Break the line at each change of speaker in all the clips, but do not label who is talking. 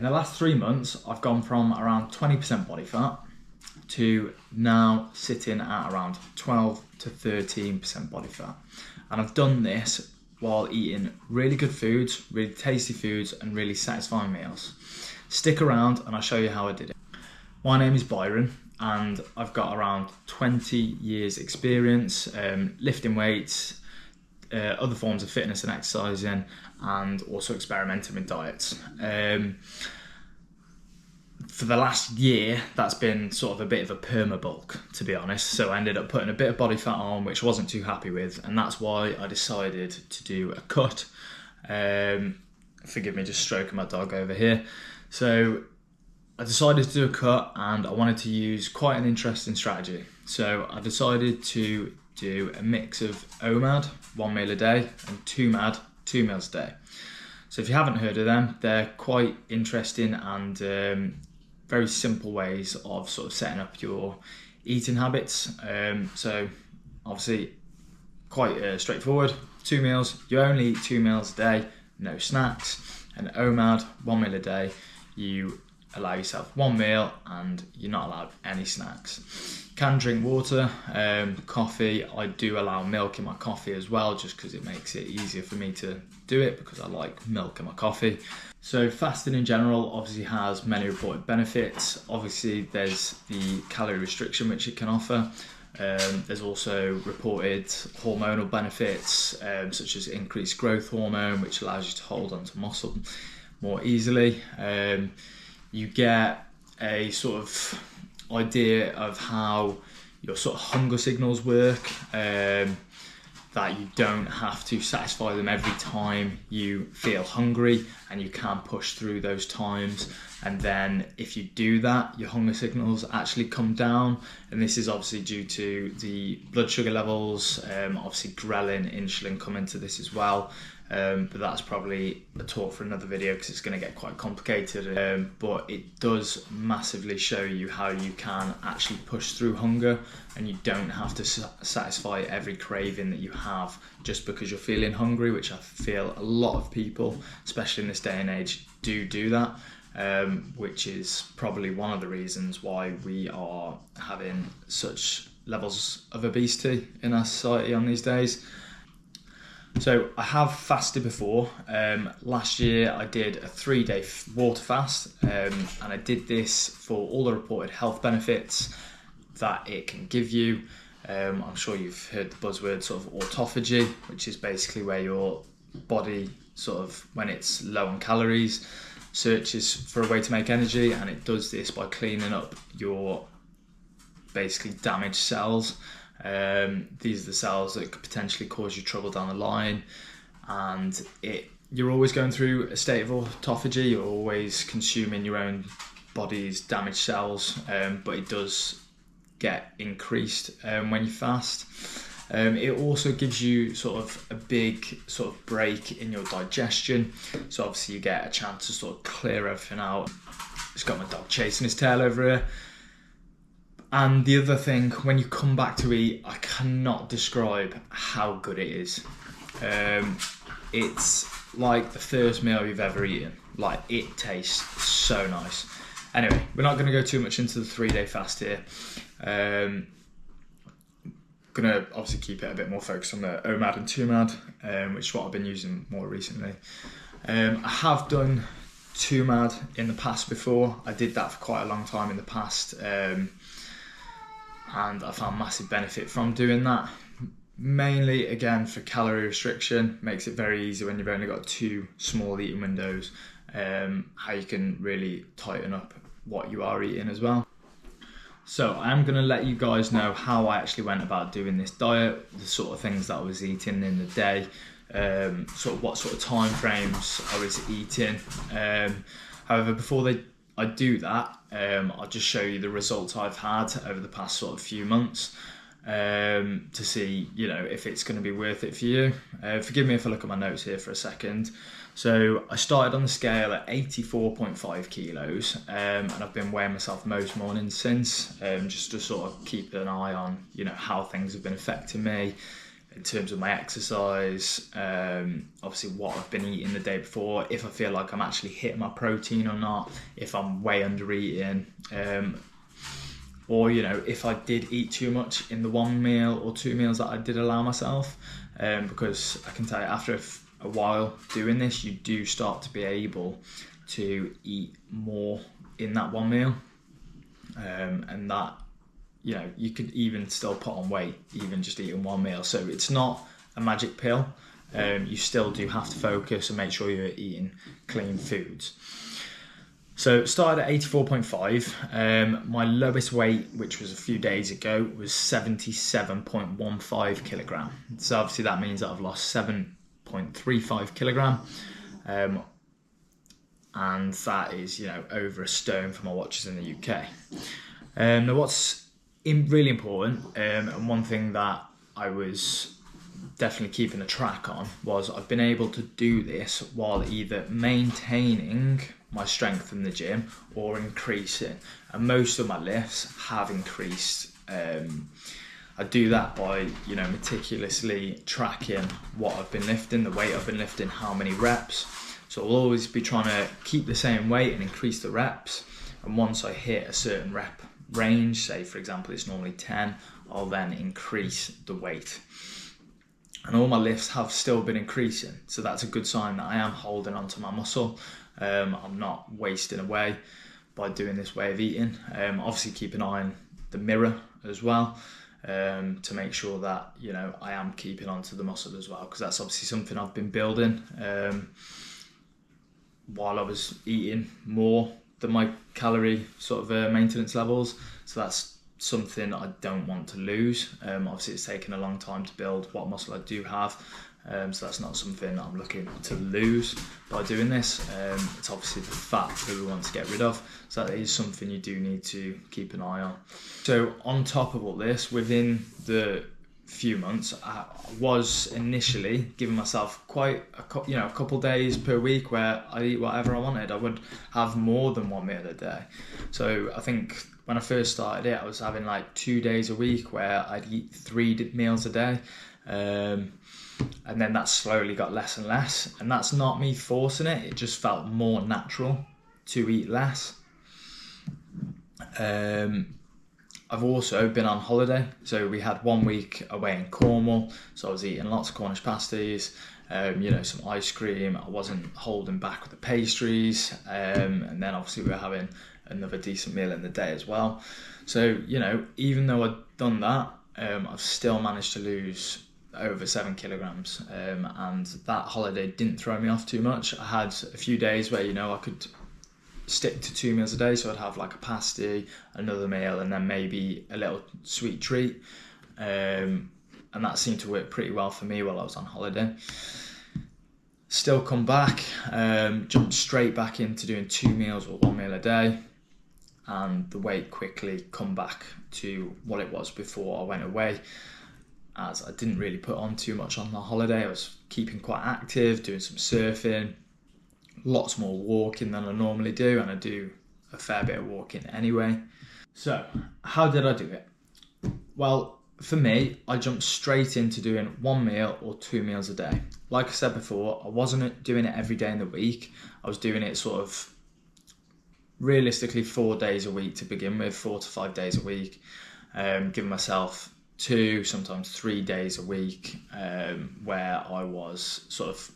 In the last 3 months, I've gone from around 20% body fat to now sitting at around 12 to 13% body fat. And I've done this while eating really good foods, really tasty foods, and really satisfying meals. Stick around and I'll show you how I did it. My name is Byron and I've got around 20 years experience lifting weights, other forms of fitness and exercising, and also experimenting with diets. For the last year, that's been sort of a bit of a perma bulk, to be honest. So I ended up putting a bit of body fat on, which I wasn't too happy with, and that's why I decided to do a cut. Forgive me, just stroking my dog over here. So I decided to do a cut, and I wanted to use quite an interesting strategy. So I decided to do a mix of OMAD, 1 meal a day, and 2MAD, 2 meals a day. So if you haven't heard of them, they're quite interesting and very simple ways of sort of setting up your eating habits. So obviously quite straightforward. 2 meals, you only eat 2 meals a day, no snacks. And OMAD, 1 meal a day, you allow yourself 1 meal and you're not allowed any snacks. You can drink water, coffee. I do allow milk in my coffee as well, just because it makes it easier for me to do it, because I like milk in my coffee. So fasting in general obviously has many reported benefits. Obviously there's the calorie restriction which it can offer. There's also reported hormonal benefits, such as increased growth hormone, which allows you to hold onto muscle more easily. You get a sort of idea of how your sort of hunger signals work, that you don't have to satisfy them every time you feel hungry, and you can push through those times. And then if you do that, your hunger signals actually come down, and this is obviously due to the blood sugar levels. Obviously ghrelin, insulin come into this as well, but that's probably a talk for another video because it's going to get quite complicated. But it does massively show you how you can actually push through hunger, and you don't have to satisfy every craving that you have just because you're feeling hungry, which I feel a lot of people, especially in this day and age, do that. Which is probably one of the reasons why we are having such levels of obesity in our society on these days. So I have fasted before. Last year I did a 3-day water fast, and I did this for all the reported health benefits that it can give you. I'm sure you've heard the buzzword sort of autophagy, which is basically where your body sort of, when it's low on calories, searches for a way to make energy, and it does this by cleaning up your basically damaged cells. These are the cells that could potentially cause you trouble down the line, and you're always going through a state of autophagy. You're always consuming your own body's damaged cells, but it does get increased when you fast. It also gives you sort of a big sort of break in your digestion, so obviously you get a chance to sort of clear everything out. Just got my dog chasing his tail over here. And the other thing, when you come back to eat, I cannot describe how good it is. It's like the first meal you've ever eaten. Like, it tastes so nice. Anyway, we're not going to go too much into the 3-day fast here. Going to obviously keep it a bit more focused on the OMAD and 2MAD, which is what I've been using more recently. I have done 2MAD in the past before. I did that for quite a long time in the past, and I found massive benefit from doing that. Mainly, again, for calorie restriction. Makes it very easy when you've only got 2 small eating windows, how you can really tighten up what you are eating as well. So I'm going to let you guys know how I actually went about doing this diet, the sort of things that I was eating in the day, sort of what sort of time frames I was eating. However, before I do that, I'll just show you the results I've had over the past sort of few months, to see, you know, if it's going to be worth it for you. Forgive me if I look at my notes here for a second. So I started on the scale at 84.5 kilos, and I've been weighing myself most mornings since, just to sort of keep an eye on, you know, how things have been affecting me, in terms of my exercise, obviously what I've been eating the day before, if I feel like I'm actually hitting my protein or not, if I'm way under eating, or if I did eat too much in the 1 meal or 2 meals that I did allow myself, because I can tell you after a while doing this, you do start to be able to eat more in that 1 meal, and that you could even still put on weight even just eating 1 meal. So it's not a magic pill. You still do have to focus and make sure you're eating clean foods. So started at 84.5. My lowest weight, which was a few days ago, was 77.15 kilogram. So obviously that means that I've lost 7.35 kilogram. And that is, over a stone for my watches in the UK. Now what's really important, and one thing that I was definitely keeping a track on, was I've been able to do this while either maintaining my strength in the gym or increasing, and most of my lifts have increased. I do that by meticulously tracking what I've been lifting, the weight I've been lifting, how many reps. So I'll always be trying to keep the same weight and increase the reps, and once I hit a certain rep range, say for example it's normally 10, I'll then increase the weight. And all my lifts have still been increasing, so that's a good sign that I am holding onto my muscle. I'm not wasting away by doing this way of eating. Obviously keep an eye on the mirror as well, to make sure that I am keeping onto the muscle as well, because that's obviously something I've been building while I was eating more than my calorie sort of maintenance levels. So that's something I don't want to lose. Obviously it's taken a long time to build what muscle I do have, so that's not something I'm looking to lose by doing this. It's obviously the fat that we want to get rid of, so that is something you do need to keep an eye on. So on top of all this, within the few months, I was initially giving myself quite a couple days per week where I eat whatever I wanted. I would have more than 1 meal a day. So I think when I first started it, I was having like 2 days a week where I'd eat 3 meals a day, and then that slowly got less and less, and that's not me forcing it, it just felt more natural to eat less. I've also been on holiday, so we had 1 week away in Cornwall, so I was eating lots of Cornish pasties, some ice cream. I wasn't holding back with the pastries, and then obviously we were having another decent meal in the day as well. So even though I'd done that, I've still managed to lose over 7 kilograms, and that holiday didn't throw me off too much. I had a few days where I could stick to 2 meals a day, so I'd have like a pasty, another meal, and then maybe a little sweet treat, and that seemed to work pretty well for me while I was on holiday. Still come back, jumped straight back into doing 2 meals or 1 meal a day, and the weight quickly come back to what it was before I went away, as I didn't really put on too much on the holiday. I was keeping quite active, doing some surfing, lots more walking than I normally do, and I do a fair bit of walking anyway. So how did I do it? Well, for me, I jumped straight into doing 1 meal or 2 meals a day. Like I said before, I wasn't doing it every day in the week. I was doing it sort of realistically 4 days a week to begin with, 4 to 5 days a week, giving myself 2, sometimes 3 days a week, where I was sort of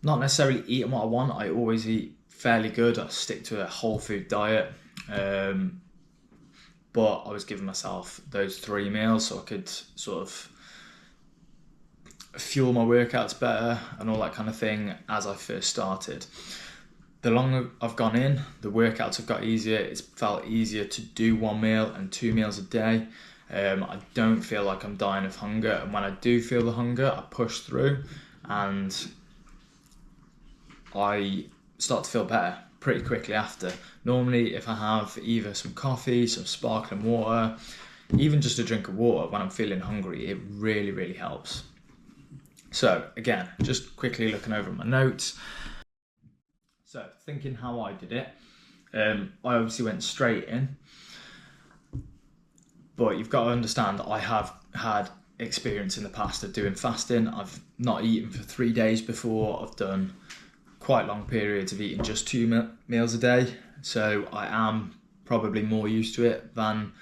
not necessarily eating what I want. I always eat fairly good. I stick to a whole food diet, but I was giving myself those 3 meals so I could sort of fuel my workouts better and all that kind of thing as I first started. The longer I've gone in, the workouts have got easier. It's felt easier to do 1 meal and 2 meals a day. I don't feel like I'm dying of hunger, and when I do feel the hunger, I push through and I start to feel better pretty quickly after. Normally, if I have either some coffee, some sparkling water, even just a drink of water when I'm feeling hungry, it really, really helps. So again, just quickly looking over my notes. So thinking how I did it, I obviously went straight in, but you've got to understand I have had experience in the past of doing fasting. I've not eaten for 3 days before. I've done quite long periods of eating just 2 meals a day. So I am probably more used to it than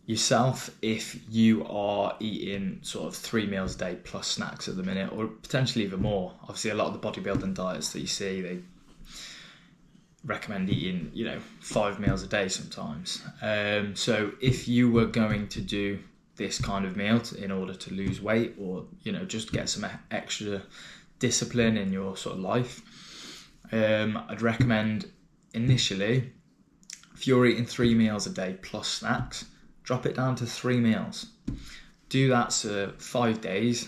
yourself if you are eating sort of 3 meals a day plus snacks at the minute, or potentially even more. Obviously, a lot of the bodybuilding diets that you see, they recommend eating, 5 meals a day sometimes. So if you were going to do this kind of meal in order to lose weight, or just get some extra discipline in your sort of life, I'd recommend initially, if you're eating 3 meals a day plus snacks, drop it down to 3 meals. Do that for 5 days,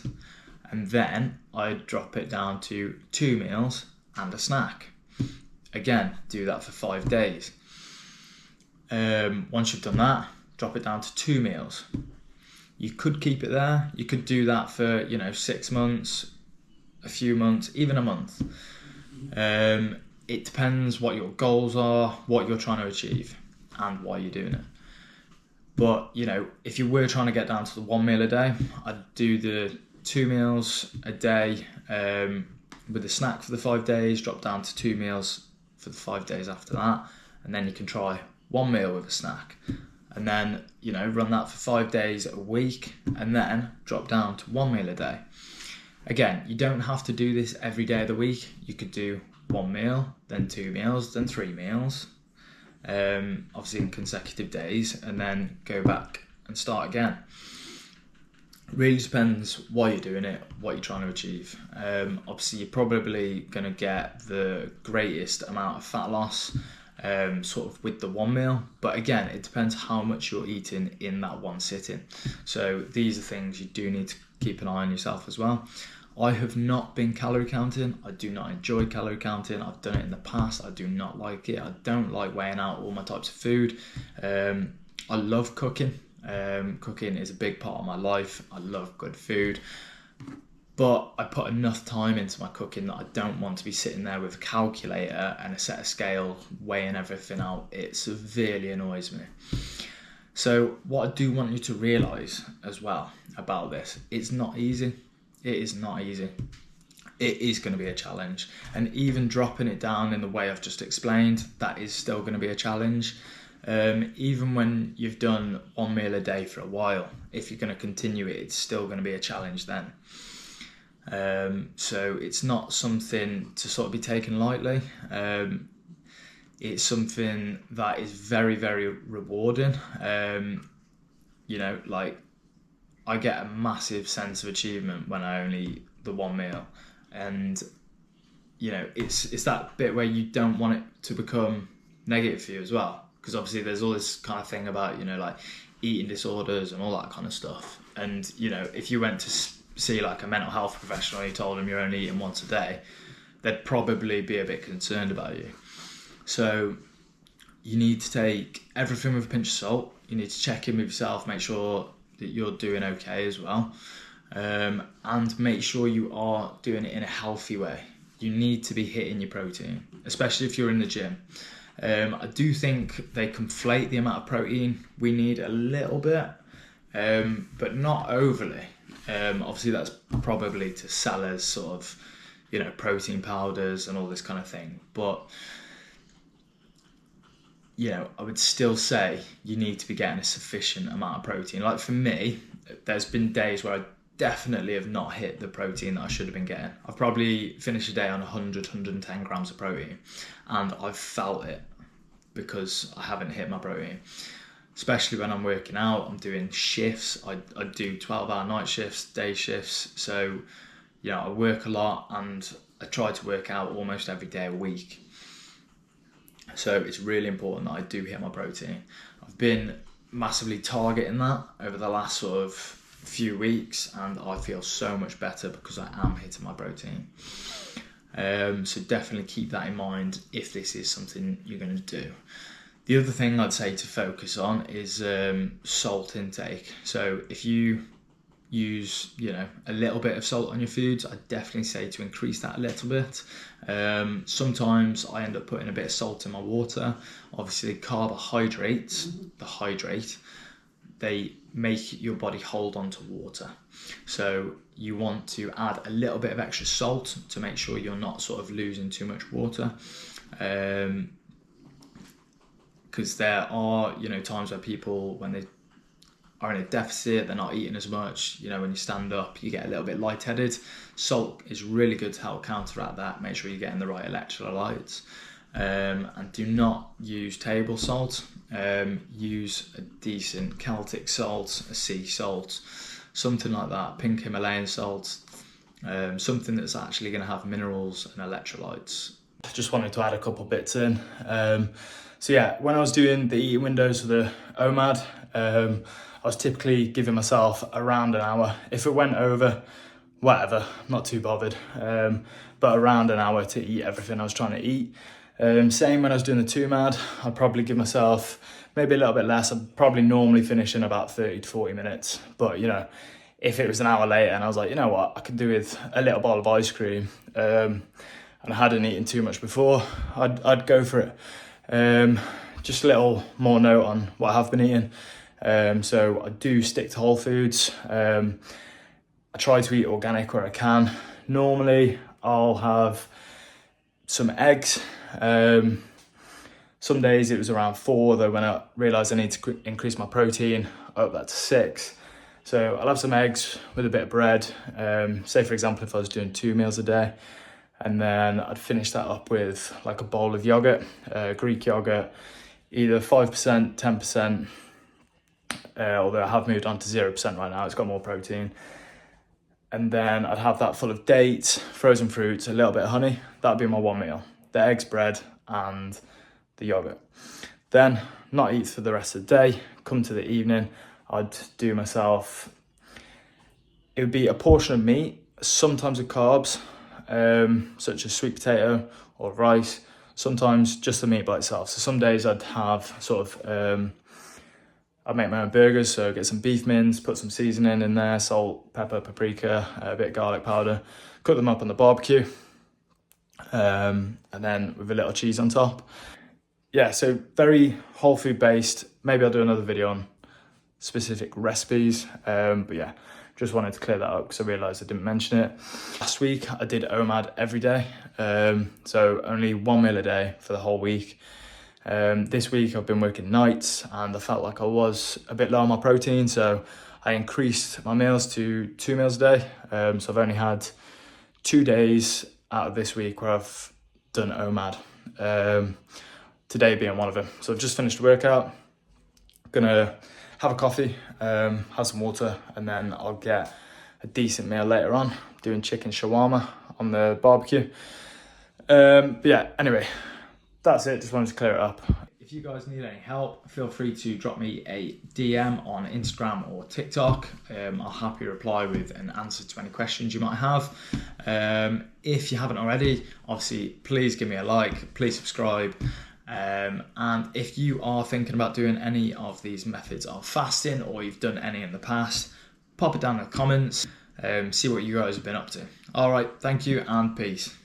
and then I'd drop it down to 2 meals and a snack. Again, do that for 5 days. Once you've done that, drop it down to 2 meals. You could keep it there. You could do that for 6 months, a few months, even a month. It depends what your goals are, what you're trying to achieve, and why you're doing it. But, if you were trying to get down to the 1 meal a day, I'd do the 2 meals a day with a snack for the 5 days, drop down to 2 meals for the 5 days after that, and then you can try 1 meal with a snack. And then, run that for 5 days a week, and then drop down to 1 meal a day. Again, you don't have to do this every day of the week. You could do 1 meal, then 2 meals, then 3 meals. Obviously in consecutive days, and then go back and start again. Really depends why you're doing it, what you're trying to achieve. Obviously, you're probably going to get the greatest amount of fat loss sort of with the 1 meal, but again, it depends how much you're eating in that one sitting. So these are things you do need to keep an eye on yourself as well. I have not been calorie counting. I do not enjoy calorie counting. I've done it in the past. I do not like it. I don't like weighing out all my types of food. I love cooking. Cooking is a big part of my life. I love good food. But I put enough time into my cooking that I don't want to be sitting there with a calculator and a set of scale weighing everything out. It severely annoys me. So what I do want you to realise as well about this, it's not easy. It is not easy. It is going to be a challenge. And even dropping it down in the way I've just explained, that is still going to be a challenge. Even when you've done 1 meal a day for a while, if you're going to continue it, it's still going to be a challenge then. So it's not something to sort of be taken lightly. It's something that is very, very rewarding. I get a massive sense of achievement when I only eat the 1 meal, and it's that bit where you don't want it to become negative for you as well, because obviously there's all this kind of thing about eating disorders and all that kind of stuff, and if you went to see like a mental health professional and you told them you're only eating once a day, they'd probably be a bit concerned about you. So you need to take everything with a pinch of salt. You need to check in with yourself, make sure that you're doing okay as well, and make sure you are doing it in a healthy way. You need to be hitting your protein, especially if you're in the gym. I do think they conflate the amount of protein we need a little bit, but not overly. Obviously that's probably to sell as sort of protein powders and all this kind of thing, but I would still say you need to be getting a sufficient amount of protein. Like for me, there's been days where I definitely have not hit the protein that I should have been getting. I've probably finished a day on 100, 110 grams of protein, and I've felt it because I haven't hit my protein. Especially when I'm working out, I'm doing shifts. I do 12-hour night shifts, day shifts. So, I work a lot, and I try to work out almost every day a week. So it's really important that I do hit my protein. I've been massively targeting that over the last sort of few weeks, and I feel so much better because I am hitting my protein. So definitely keep that in mind if this is something you're going to do. The other thing I'd say to focus on is salt intake. So if you use a little bit of salt on your foods, I'd definitely say to increase that a little bit. Sometimes I end up putting a bit of salt in my water. Obviously carbohydrates, the hydrate, they make your body hold on to water. So you want to add a little bit of extra salt to make sure you're not sort of losing too much water. Because there are, times where people, when they are in a deficit, they're not eating as much. When you stand up, you get a little bit lightheaded. Salt is really good to help counteract that. Make sure you're getting the right electrolytes. And do not use table salt. Use a decent Celtic salt, a sea salt, something like that, pink Himalayan salt, something that's actually going to have minerals and electrolytes. Just wanted to add a couple bits in. So yeah, when I was doing the eating windows for the OMAD, I was typically giving myself around an hour. If it went over, whatever, not too bothered, but around an hour to eat everything I was trying to eat. Same when I was doing the 2MAD, I'd probably give myself maybe a little bit less. I'd probably normally finish in about 30 to 40 minutes. But, if it was an hour later and I was like, you know what, I could do with a little bowl of ice cream, and I hadn't eaten too much before, I'd go for it. Just a little more note on what I have been eating. So I do stick to whole foods. I try to eat organic where I can. Normally I'll have some eggs. Some days it was around 4, though when I realised I need to increase my protein, I up that to 6. So I'll have some eggs with a bit of bread. Say for example, if I was doing 2 meals a day, and then I'd finish that up with like a bowl of yogurt, Greek yogurt, either 5%, 10%, although I have moved on to 0% right now, it's got more protein. And then I'd have that full of dates, frozen fruits, a little bit of honey. That'd be my one meal. The eggs, bread, and the yogurt. Then, not eat for the rest of the day. Come to the evening, I'd do myself, it would be a portion of meat, sometimes with carbs, such as sweet potato or rice, sometimes just the meat by itself. So some days I'd have I'd make my own burgers, so get some beef mince, put some seasoning in there, salt, pepper, paprika, a bit of garlic powder, cook them up on the barbecue, and then with a little cheese on top. Yeah, so very whole food based. Maybe I'll do another video on specific recipes, but yeah, just wanted to clear that up because I realised I didn't mention it. Last week I did OMAD every day, so only 1 meal a day for the whole week. This week I've been working nights and I felt like I was a bit low on my protein, so I increased my meals to 2 meals a day. So I've only had 2 days out of this week where I've done OMAD, today being one of them. So I've just finished a workout, gonna have a coffee, have some water, and then I'll get a decent meal later on, doing chicken shawarma on the barbecue. But yeah, anyway, that's it, just wanted to clear it up. If you guys need any help, feel free to drop me a DM on Instagram or TikTok. I'll happily reply with an answer to any questions you might have. If you haven't already, obviously, please give me a like, please subscribe. And if you are thinking about doing any of these methods of fasting, or you've done any in the past, pop it down in the comments, see what you guys have been up to. All right, thank you and peace.